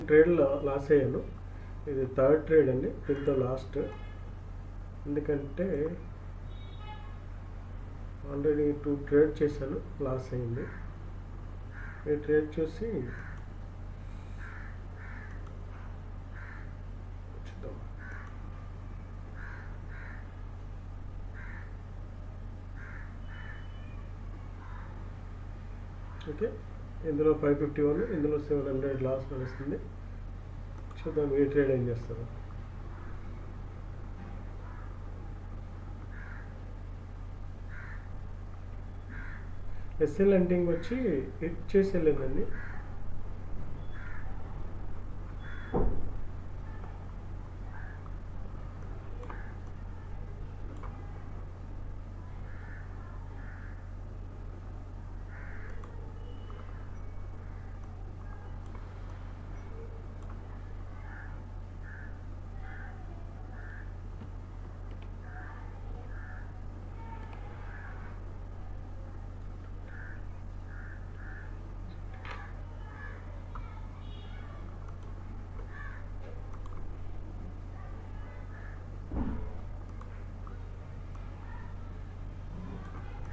ట్రేడ్లో loss అయ్యాను. ఇది third trade అండి, దీంతో లాస్ట్. ఎందుకంటే ఆల్రెడీ 2 ట్రేడ్ చేశాను, లాస్ అయింది. ఈ ట్రేడ్ చూసి చూద్దాం. ఓకే, ఇందులో 551, ఇందులో 700 లాస్ నడుస్తుంది. చూద్దాం ఈ ట్రేడ్ ఏం చేస్తారు. ఎస్ఎల్ ఎండింగ్ వచ్చి హిట్ చేసి వెళ్ళిందండి.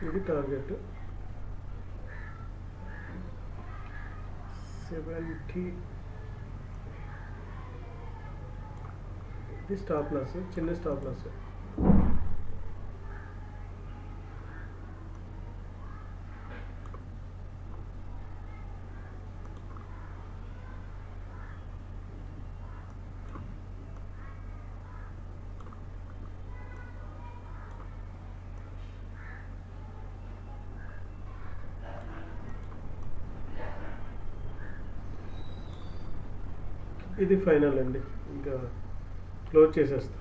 ఇది టార్గెట్ 70. ఇది స్టాప్ లాస్, చిన్న స్టాప్ లాస్. ఇది ఫైనల్ అండి, ఇంకా క్లోజ్ చేసేస్తా.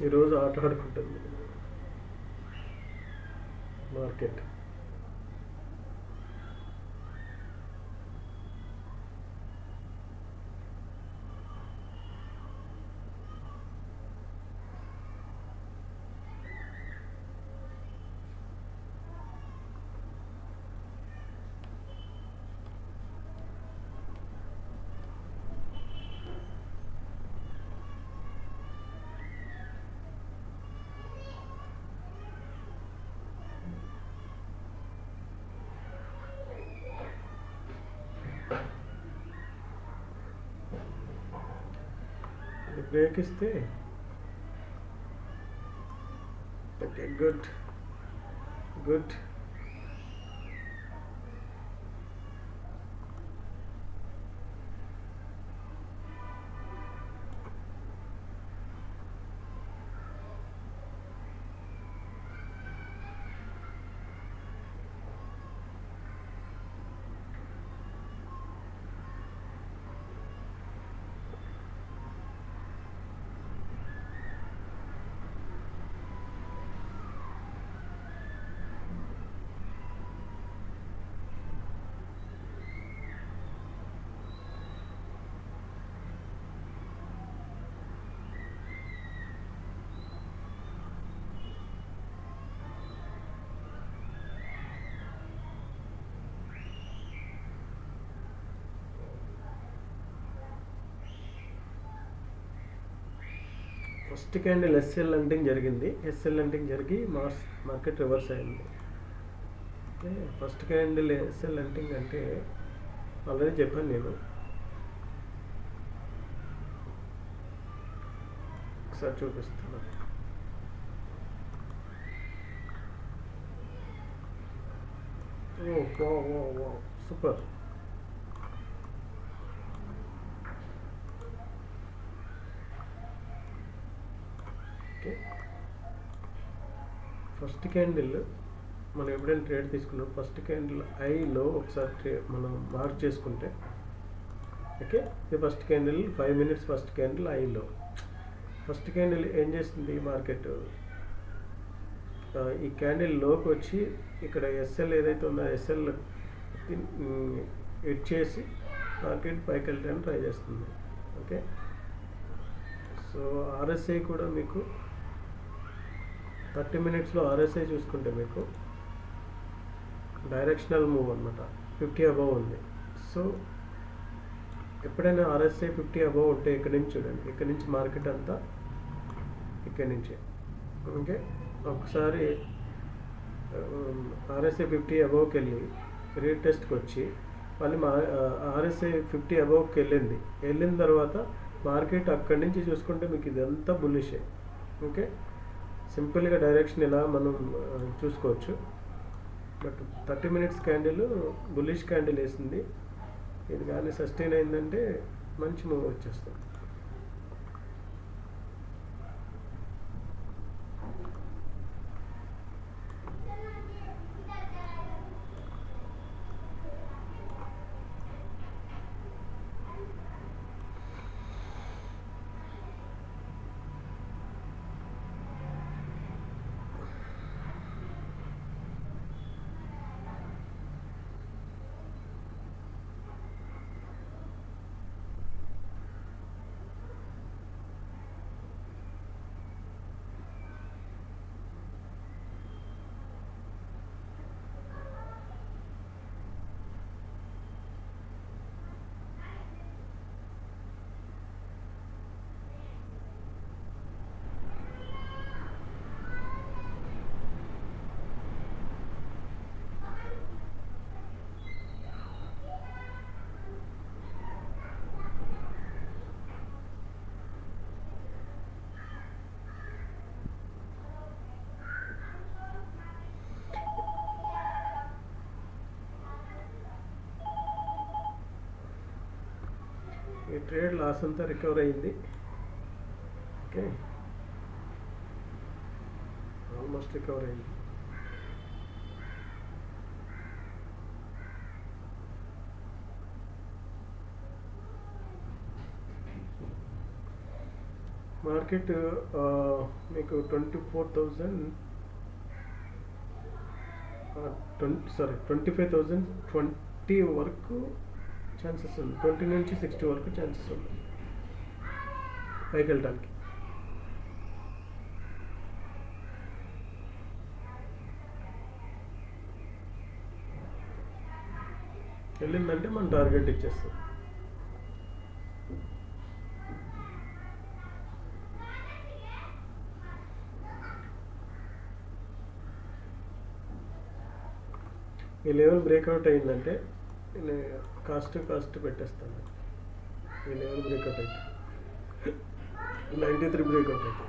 ఈరోజు ఆట ఆడుకుంటుంది మార్కెట్. బ్రేక్ ఇస్తే okay, good good. First candle SL లంటింగ్ జరిగింది. ఎస్ఎల్ లంటింగ్ జరిగి మార్కెట్ రివర్స్ అయింది. ఓకే, ఫస్ట్ క్యాండిల్ ఎస్ఎల్ లంటింగ్ అంటే ఆల్రెడీ చెప్పాను నేను. ఒకసారి చూపిస్తాను. ఓ సూపర్. ఓకే, ఫస్ట్ క్యాండిల్ మనం ఎప్పుడైనా ట్రేడ్ తీసుకున్నాం, ఫస్ట్ క్యాండిల్ ఐలో ఒకసారి మనం మార్క్ చేసుకుంటే, ఓకే, ఇది first candle 5 minutes first candle ఐలో. ఫస్ట్ క్యాండిల్ ఏం చేస్తుంది మార్కెట్, ఈ క్యాండిల్ లోకి వచ్చి ఇక్కడ ఎస్ఎల్ ఏదైతే ఉందో ఎస్ఎల్ హిట్ చేసి మార్కెట్ పైకి వెళ్ళడానికి ట్రై చేస్తుంది. ఓకే, సో ఆర్ఎస్ఐ కూడా మీకు 30 minutesలో ఆర్ఎస్ఐ చూసుకుంటే మీకు డైరెక్షనల్ మూవ్ అనమాట, 50 above ఉంది. సో ఎప్పుడైనా ఆర్ఎస్ఐ 50 above ఉంటే ఇక్కడ నుంచి చూడండి, ఇక్కడ నుంచి మార్కెట్ అంతా ఇక్కడి నుంచే. ఓకే, ఒకసారి ఆర్ఎస్ఐ 50 అబవ్కి వెళ్ళి రీటెస్ట్కి వచ్చి మళ్ళీ ఆర్ఎస్ఐ 50 అబవ్కి వెళ్ళిన తర్వాత మార్కెట్ అక్కడి నుంచి చూసుకుంటే మీకు ఇదంతా బుల్లిషే. ఓకే, సింపుల్గా డైరెక్షన్ ఇలా మనం చూసుకోవచ్చు. But 30 minutes candle bullish candle వేసింది. ఇది కానీ సస్టైన్ అయిందంటే మంచి మూవ్ వచ్చేస్తుంది. ఈ ట్రేడ్ లాస్ అంతా రికవర్ అయింది. ఓకే, ఆల్మోస్ట్ రికవర్ అయింది. మార్కెట్ మీకు 25,020 వరకు ఛాన్సెస్ ఉంది. 20 నుంచి 60 వరకు ఛాన్సెస్ ఉంది పైకి వెళ్ళడానికి. వెళ్ళిందంటే మనం టార్గెట్ ఇచ్చేస్తాం. ఈ లెవెల్ బ్రేక్అవుట్ అయిందంటే కాస్ట్ పెట్టేస్తాను. ఈ లెవెల్ బ్రేక్అవుట్ అయితే 93 బ్రేక్అవుట్ అయితే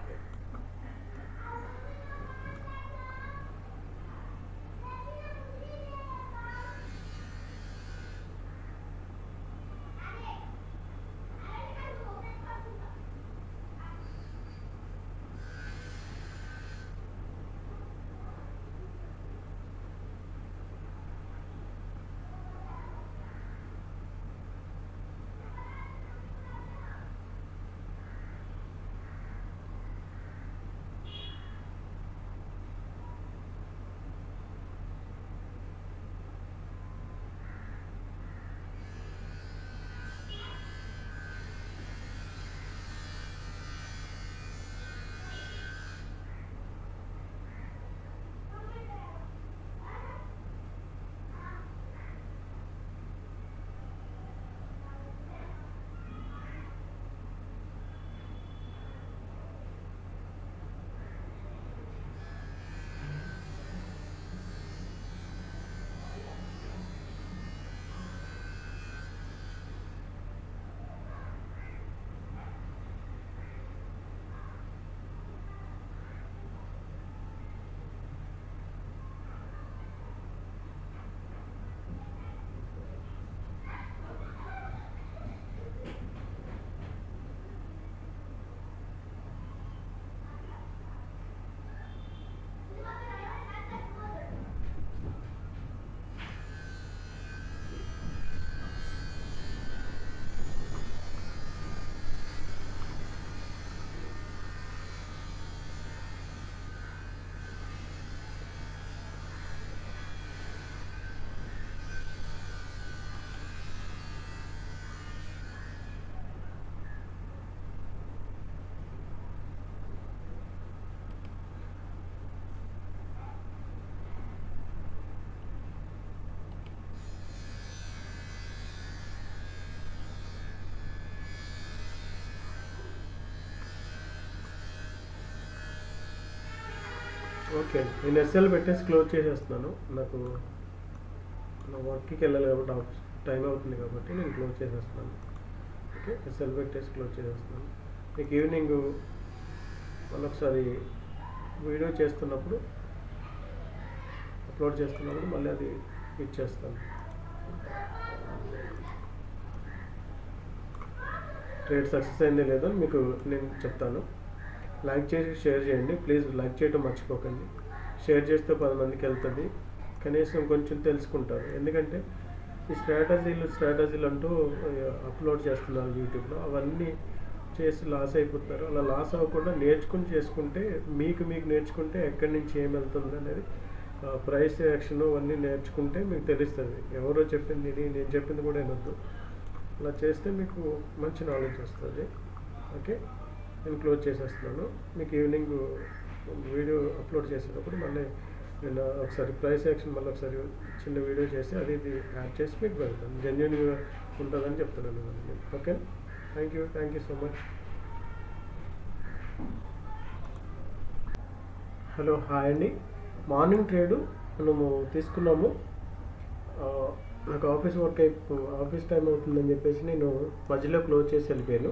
ఓకే, నేను ఎస్ఎల్ పెట్టేసి క్లోజ్ చేసేస్తున్నాను. నాకు నా వర్క్కి వెళ్ళాలి కాబట్టి టైం అవుతుంది కాబట్టి నేను క్లోజ్ చేసేస్తున్నాను. ఓకే, ఎస్ఎల్ పెట్టేసి క్లోజ్ చేసేస్తున్నాను. మీకు ఈవినింగ్ మళ్ళొకసారి వీడియో చేస్తున్నప్పుడు అప్లోడ్ చేస్తున్నప్పుడు మళ్ళీ అది ఇచ్చేస్తాను. ట్రేడ్ సక్సెస్ అయింది లేదో మీకు నేను చెప్తాను. లైక్ చేసి షేర్ చేయండి ప్లీజ్. లైక్ చేయడం మర్చిపోకండి. షేర్ చేస్తే 10 మందికి వెళ్తుంది, కనీసం కొంచెం తెలుసుకుంటారు. ఎందుకంటే ఈ స్ట్రాటజీలు అంటూ అప్లోడ్ చేస్తున్నారు యూట్యూబ్లో, అవన్నీ చేసి లాస్ అయిపోతున్నారు. అలా లాస్ అవ్వకుండా నేర్చుకుని చేసుకుంటే మీకు నేర్చుకుంటే ఎక్కడి నుంచి ఏం వెళ్తుంది అనేది ప్రైస్ యాక్షన్ అవన్నీ నేర్చుకుంటే మీకు తెలుస్తుంది. ఎవరో చెప్పింది ఇది, నేను చెప్పింది కూడా వినొద్దు. అలా చేస్తే మీకు మంచి నాలెడ్జ్ వస్తుంది. ఓకే, నేను క్లోజ్ చేసేస్తున్నాను. మీకు ఈవినింగ్ వీడియో అప్లోడ్ చేసేటప్పుడు మళ్ళీ నేను ఒకసారి ప్రైస్ యాక్షన్ మళ్ళీ ఒకసారి చిన్న వీడియో చేసి అది ఇది యాడ్ చేసి మీకు వెళ్తాను. జెన్యూన్గా ఉంటుందని చెప్తున్నాను నేను. Okay, thank you so much. Hello, hi అండి. మార్నింగ్ ట్రేడు మనము తీసుకున్నాము. నాకు ఆఫీస్ టైం అవుతుందని చెప్పేసి నేను మధ్యలో క్లోజ్ చేసి వెళ్ళిపోయాను.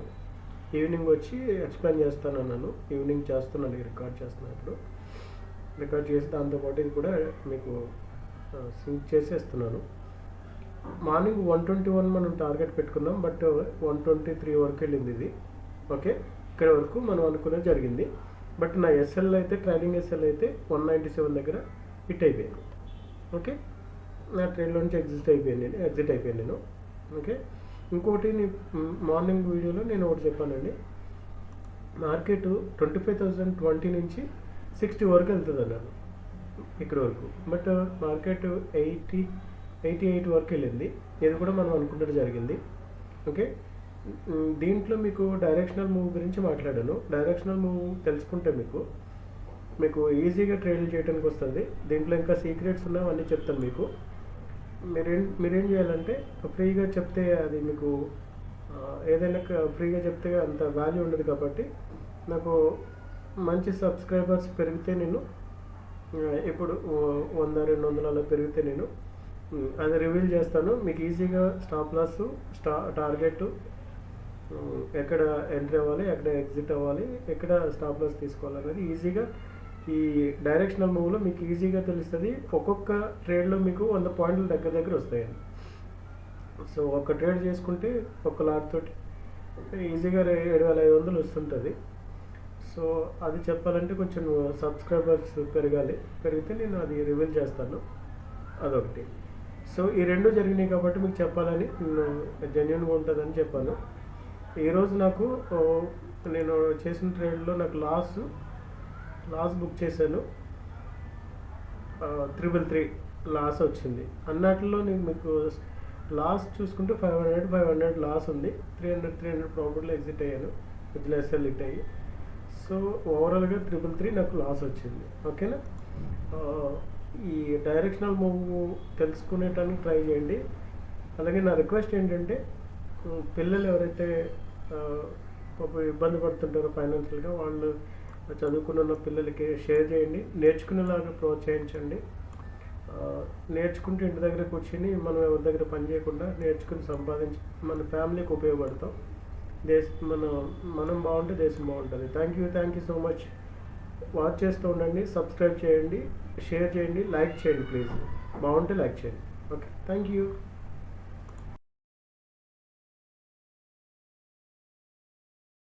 ఈవినింగ్ వచ్చి ఎక్స్ప్లెయిన్ చేస్తాను అన్నాను. ఈవినింగ్ చేస్తున్నాను, రికార్డ్ చేస్తున్నాను. ఇప్పుడు రికార్డ్ చేసి దాంతోపాటు ఇది కూడా మీకు సింక్ చేసేస్తున్నాను. మార్నింగ్ 121 మనం టార్గెట్ పెట్టుకున్నాం, బట్ 123 వరకు వెళ్ళింది ఇది. ఓకే, ఇక్కడ వరకు మనం అనుకునే జరిగింది. బట్ నా ఎస్ఎల్ అయితే ట్రైలింగ్ ఎస్ఎల్ అయితే 197 దగ్గర హిట్ అయిపోయింది. ఓకే, నా ట్రైన్లో నుంచి ఎగ్జిట్ అయిపోయాను నేను. ఓకే, ఇంకోటి మార్నింగ్ వీడియోలో నేను ఒకటి చెప్పానండి. మార్కెట్ 25,020 నుంచి 60 వరకు వెళ్తుంది అన్నాను ఇక్కడ వరకు. బట్ మార్కెట్ 88 వరకు వెళ్ళింది. ఇది కూడా మనం అనుకున్నట్టు జరిగింది. ఓకే, దీంట్లో మీకు డైరెక్షనల్ మూవ్ గురించి మాట్లాడాను. డైరెక్షనల్ మూవ్ తెలుసుకుంటే మీకు ఈజీగా ట్రేడ్ చేయడానికి వస్తుంది. దీంట్లో ఇంకా సీక్రెట్స్ ఉన్నాయి, అవన్నీ చెప్తాను మీకు. మీరేం చేయాలంటే ఫ్రీగా చెప్తే అది మీకు ఏదైనా ఫ్రీగా చెప్తే అంత వాల్యూ ఉండదు. కాబట్టి నాకు మంచి సబ్స్క్రైబర్స్ పెరిగితే నేను ఇప్పుడు 100-200 అలా పెరిగితే నేను అది రివీల్ చేస్తాను. మీకు ఈజీగా స్టాప్ లాస్, టార్గెట్, ఎక్కడ ఎంట్రీ అవ్వాలి, ఎక్కడ ఎగ్జిట్ అవ్వాలి, ఎక్కడ స్టాప్ లాస్ తీసుకోవాలి అనేది ఈజీగా ఈ డైరెక్షనల్ మూవ్లో మీకు ఈజీగా తెలుస్తుంది. ఒక్కొక్క ట్రేడ్లో మీకు 100 పాయింట్లు దగ్గర వస్తాయండి. సో ఒక ట్రేడ్ చేసుకుంటే ఒక లాట్ తోటి ఈజీగా 7,500 వస్తుంటుంది. సో అది చెప్పాలంటే కొంచెం సబ్స్క్రైబర్స్ పెరిగితే నేను అది రివీల్ చేస్తాను. అదొకటి. సో ఈ రెండు జరిగినాయి కాబట్టి మీకు చెప్పాలని నేను జెన్యూన్గా ఉంటుందని చెప్పాను. ఈరోజు నాకు నేను చేసిన ట్రేడ్లో నాకు లాస్ బుక్ చేశాను. 333 లాస్ వచ్చింది. అన్నట్లో నేను మీకు లాస్ చూసుకుంటే 500 లాస్ ఉంది. 300 ప్రాఫిట్లో ఎగ్జిట్ అయ్యాను, మధ్యలో ఎస్ఎల్ హిట్ అయ్యి. సో ఓవరాల్గా 333 నాకు లాస్ వచ్చింది. ఓకేనా, ఈ డైరెక్షనల్ మూవ్ తెలుసుకునేటానికి ట్రై చేయండి. అలాగే నా రిక్వెస్ట్ ఏంటంటే పిల్లలు ఎవరైతే ఇబ్బంది పడుతుంటారో ఫైనాన్షియల్గా, వాళ్ళు చదువుకున్న పిల్లలకి షేర్ చేయండి, నేర్చుకునేలాగా ప్రోత్సహించండి. నేర్చుకుంటే ఇంటి దగ్గర కూర్చొని మనం ఎవరి దగ్గర పని చేయకుండా నేర్చుకుని సంపాదించి మన ఫ్యామిలీకి ఉపయోగపడతాం. మనం బాగుంటే దేశం బాగుంటుంది. Thank you so much. Watch చేస్తూ ఉండండి, సబ్స్క్రైబ్ చేయండి, షేర్ చేయండి, లైక్ చేయండి ప్లీజ్. బాగుంటే లైక్ చేయండి. Okay, thank you.